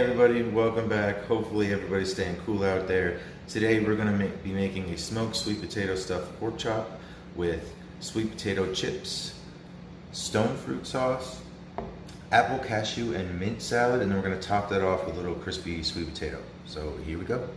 everybody, welcome back. Hopefully everybody's staying cool out there. Today we're going to be making a smoked sweet potato stuffed pork chop with sweet potato chips, stone fruit sauce, apple, cashew, and mint salad, and then we're going to top that off with a little crispy sweet potato. So here we go.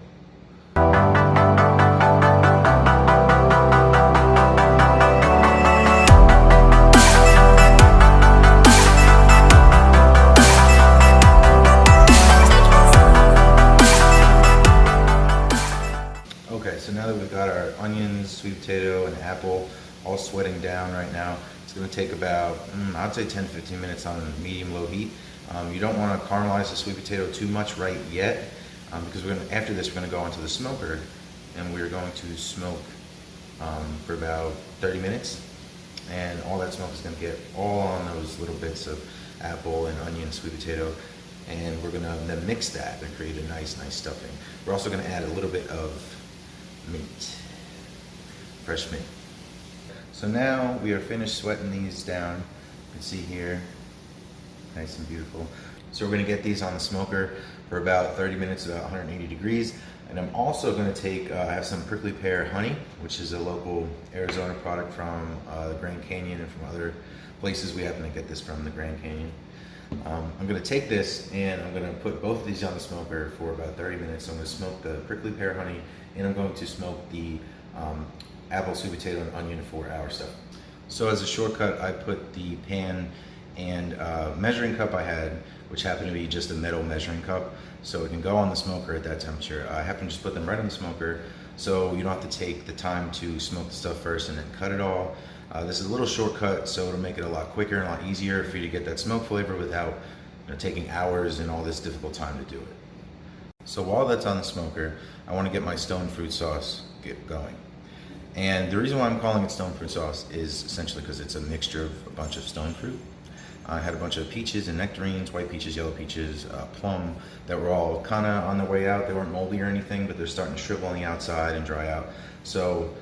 Okay, so now that we've got our onions, sweet potato, and apple all sweating down right now, it's going to take about, I'd say 10-15 minutes on medium-low heat. You don't want to caramelize the sweet potato too much right yet, because after this we're going to go into the smoker, and we're going to smoke for about 30 minutes, and all that smoke is going to get all on those little bits of apple and onion, sweet potato, and we're going to then mix that and create a nice stuffing. We're also going to add a little bit of mint, fresh mint. So now we are finished sweating these down. You can see here, nice and beautiful. So we're going to get these on the smoker for about 30 minutes at 180 degrees. And I'm also going to take, I have some prickly pear honey, which is a local Arizona product from the Grand Canyon and from other places. We happen to get this from the Grand Canyon. I'm going to take this and I'm going to put both of these on the smoker for about 30 minutes. So I'm going to smoke the prickly pear honey, and I'm going to smoke the apple, sweet potato, and onion for our stuff. So as a shortcut, I put the pan and measuring cup I had, which happened to be just a metal measuring cup, so it can go on the smoker at that temperature. I happen to just put them right on the smoker, so you don't have to take the time to smoke the stuff first and then cut it all. This is a little shortcut, so it'll make it a lot quicker and a lot easier for you to get that smoke flavor without taking hours and all this difficult time to do it. So while that's on the smoker, I want to get my stone fruit sauce going. And the reason why I'm calling it stone fruit sauce is essentially because it's a mixture of a bunch of stone fruit. I had a bunch of peaches and nectarines, white peaches, yellow peaches, plum, that were all kind of on their way out. They weren't moldy or anything, but they're starting to shrivel on the outside and dry out. So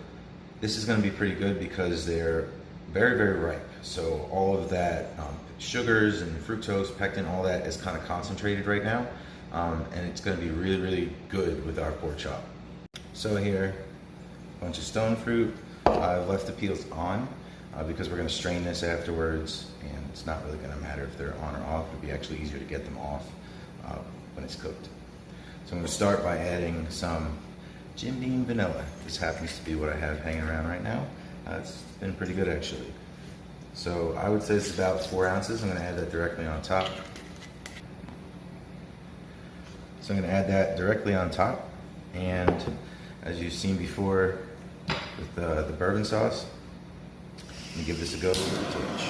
this is going to be pretty good because they're very ripe. So all of that sugars and fructose, pectin, all that is kind of concentrated right now. And it's going to be really good with our pork chop. So here, a bunch of stone fruit. I've left the peels on because we're going to strain this afterwards, and it's not really going to matter if they're on or off. It'll be actually easier to get them off when it's cooked. So I'm going to start by adding some Jim Beam vanilla. This happens to be what I have hanging around right now. It's been pretty good actually. So I would say it's about 4 ounces. I'm going to add that directly on top. So I'm going to add that directly on top, and as you've seen before with the bourbon sauce, I'm going to give this a go with the torch.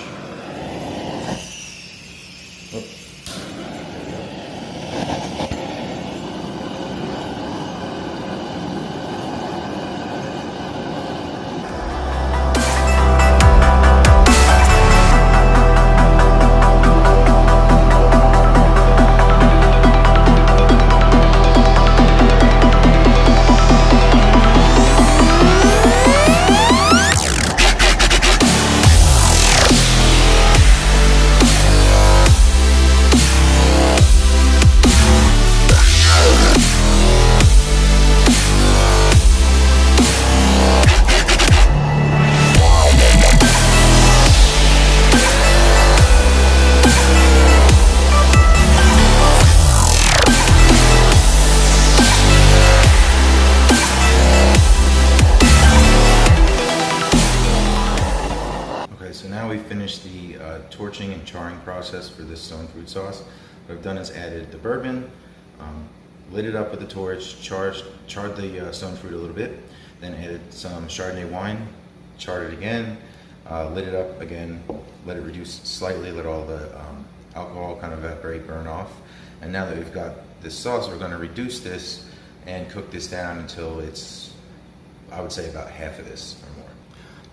So now we've finished the torching and charring process for this stone fruit sauce. What I've done is added the bourbon, lit it up with the torch, charred the stone fruit a little bit, then added some Chardonnay wine, charred it again, lit it up again, let it reduce slightly, let all the alcohol kind of evaporate, burn off. And now that we've got this sauce, we're going to reduce this and cook this down until it's, I would say, about half of this or more.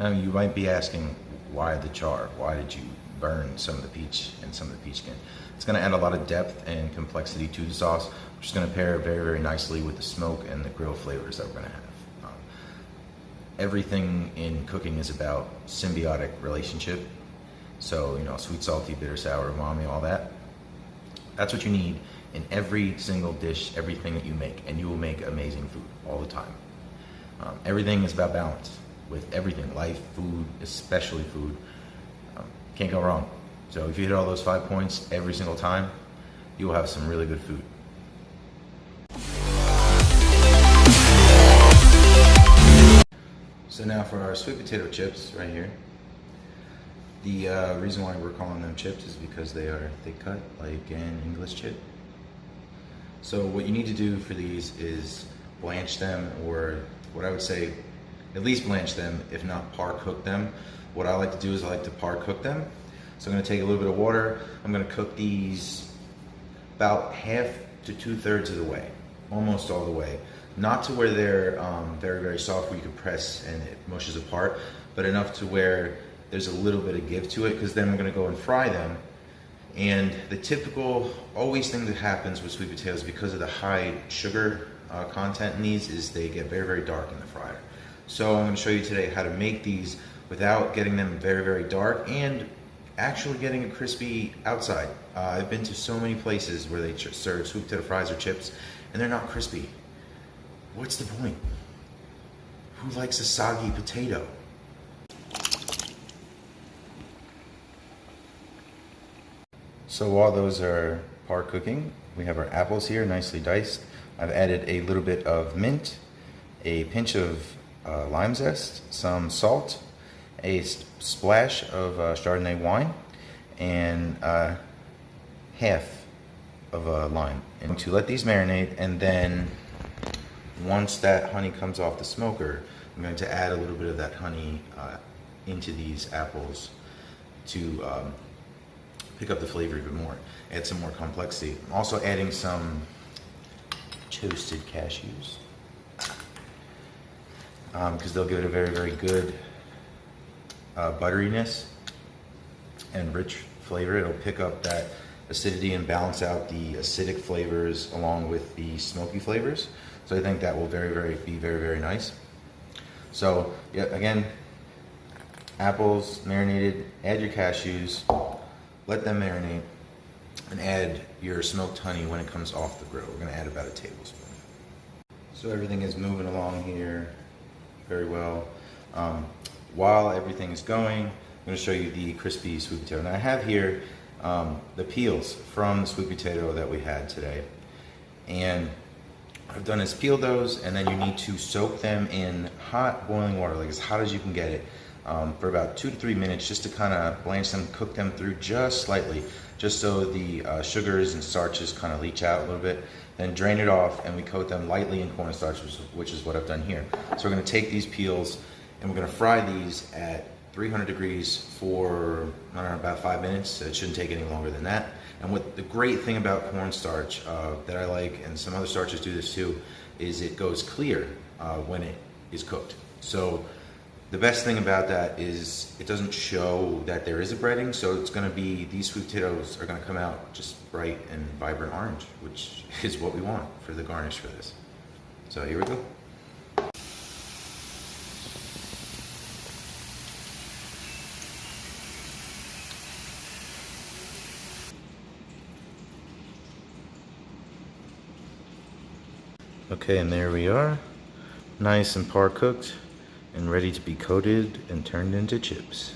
Now you might be asking, why the char? Why did you burn some of the peach and some of the peach skin? It's going to add a lot of depth and complexity to the sauce, which is going to pair very nicely with the smoke and the grill flavors that we're going to have. Everything in cooking is about symbiotic relationship. So, sweet, salty, bitter, sour, umami, all that. That's what you need in every single dish, everything that you make, and you will make amazing food all the time. Everything is about balance with everything, life, food, especially food. Can't go wrong. So if you hit all those 5 points every single time, you will have some really good food. So now for our sweet potato chips right here. The reason why we're calling them chips is because they are thick cut, like an English chip. So what you need to do for these is blanch them, or what I would say, at least blanch them, if not par cook them. What I like to do is I like to par cook them. So I'm gonna take a little bit of water. I'm gonna cook these about half to 2/3 of the way, almost all the way. Not to where they're very, very soft where you can press and it mushes apart, but enough to where there's a little bit of give to it, because then we're gonna go and fry them. And the typical always thing that happens with sweet potatoes, because of the high sugar content in these, is they get very, very dark in the fryer. So I'm gonna show you today how to make these without getting them very, very dark and actually getting a crispy outside. I've been to so many places where they serve sweet potato fries or chips and they're not crispy. What's the point? Who likes a soggy potato? So while those are par cooking, we have our apples here nicely diced. I've added a little bit of mint, a pinch of lime zest, some salt, a splash of Chardonnay wine, and half of a lime. And to let these marinate, and then once that honey comes off the smoker, I'm going to add a little bit of that honey into these apples to pick up the flavor even more, add some more complexity. I'm also adding some toasted cashews because they'll give it a very, very good butteriness and rich flavor. It'll pick up that acidity and balance out the acidic flavors along with the smoky flavors. So I think that will be very, very nice. So yeah, again, apples marinated, add your cashews, let them marinate, and add your smoked honey when it comes off the grill. We're gonna add about a tablespoon. So everything is moving along here very well. While everything is going, I'm gonna show you the crispy sweet potato. Now I have here the peels from the sweet potato that we had today. And what I've done is peel those, and then you need to soak them in hot boiling water, like as hot as you can get it, for about 2 to 3 minutes, just to kind of blanch them, cook them through just slightly, just so the sugars and starches kind of leach out a little bit. Then drain it off, and we coat them lightly in cornstarch, which is what I've done here. So we're going to take these peels and we're going to fry these at 300 degrees for, I don't know, about 5 minutes. It shouldn't take any longer than that. And what the great thing about cornstarch that I like, and some other starches do this too, is it goes clear when it is cooked. So the best thing about that is it doesn't show that there is a breading, so it's going to be, these sweet potatoes are going to come out just bright and vibrant orange, which is what we want for the garnish for this. So here we go. Okay, and there we are, nice and par cooked and ready to be coated and turned into chips.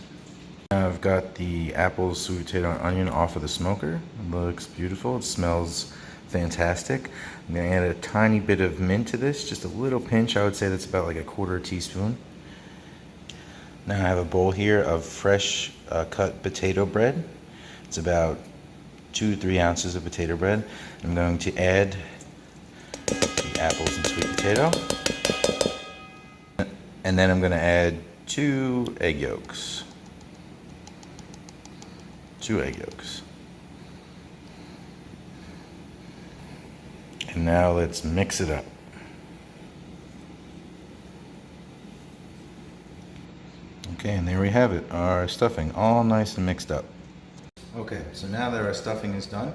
Now I've got the apples, sweet potato, and onion off of the smoker. It looks beautiful, it smells fantastic. I'm gonna add a tiny bit of mint to this, just a little pinch. I would say that's about like a 1/4 teaspoon. Now I have a bowl here of fresh cut potato bread. It's about 2 to 3 ounces of potato bread. I'm going to add the apples and sweet potato. And then I'm going to add 2 egg yolks. 2 egg yolks. And now let's mix it up. Okay, and there we have it, our stuffing, all nice and mixed up. Okay, so now that our stuffing is done,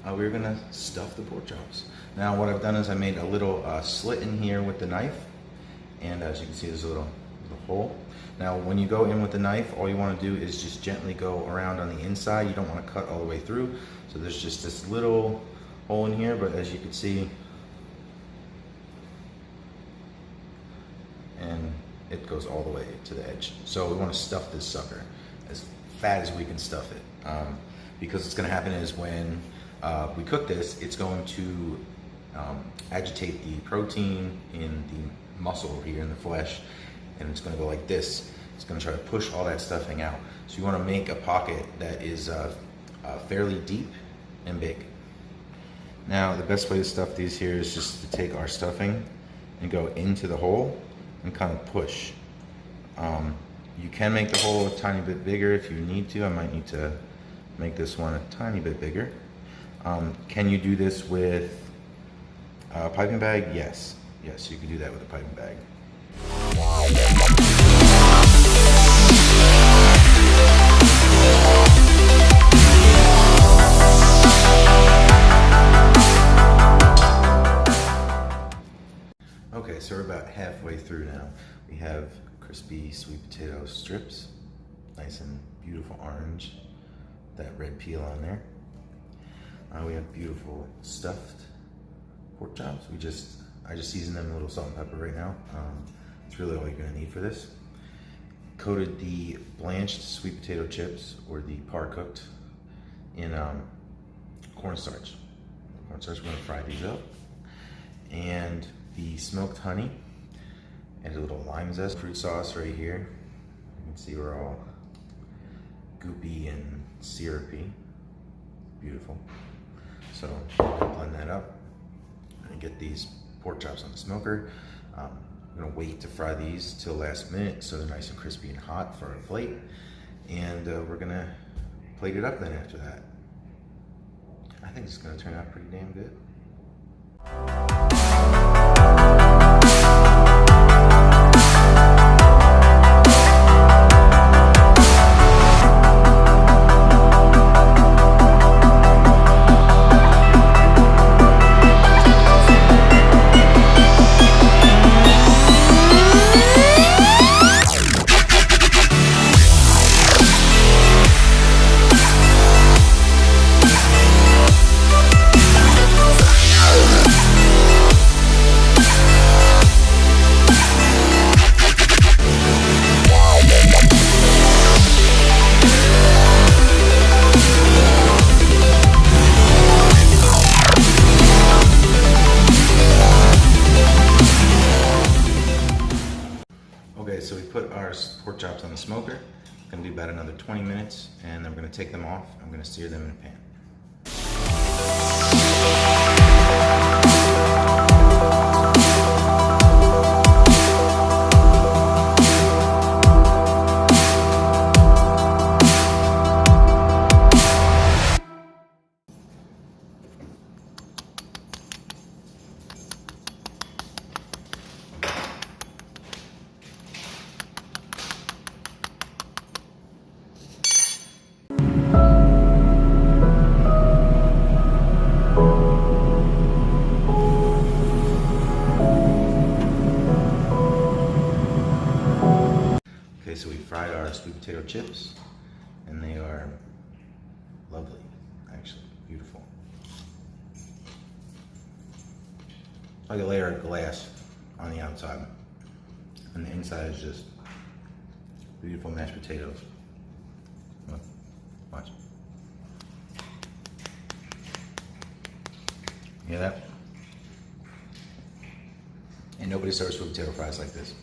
we're going to stuff the pork chops. Now what I've done is I made a little slit in here with the knife, and as you can see there's a little hole. Now when you go in with the knife, all you want to do is just gently go around on the inside. You don't want to cut all the way through, so there's just this little hole in here, but as you can see, and it goes all the way to the edge. So we want to stuff this sucker as fat as we can stuff it. Because what's going to happen is when we cook this, it's going to agitate the protein in the muscle here in the flesh, and it's going to go like this. It's going to try to push all that stuffing out. So you want to make a pocket that is fairly deep and big. Now the best way to stuff these here is just to take our stuffing and go into the hole and kind of push. You can make the hole a tiny bit bigger if you need to. I might need to make this one a tiny bit bigger. Can you do this with a piping bag? Yes. Yes, you can do that with a piping bag. Okay, so we're about halfway through now. We have crispy sweet potato strips, nice and beautiful orange, that red peel on there. We have beautiful stuffed pork chops. I just seasoned them with a little salt and pepper right now. It's really all you're gonna need for this. Coated the blanched sweet potato chips, or the par cooked, in cornstarch. Cornstarch, we're gonna fry these up. And the smoked honey, and a little lime zest, fruit sauce right here. You can see we're all goopy and syrupy. Beautiful. So blend that up and get these pork chops on the smoker. I'm gonna wait to fry these till last minute so they're nice and crispy and hot for our plate. And we're gonna plate it up then after that. I think it's gonna turn out pretty damn good. Okay, so we put our pork chops on the smoker. It's gonna be about another 20 minutes, and then we're gonna take them off. I'm gonna sear them in a pan. Okay, so we fried our sweet potato chips, and they are lovely, actually, beautiful. Like a layer of glass on the outside, and the inside is just beautiful mashed potatoes. Look, watch. You hear that? And nobody serves sweet potato fries like this.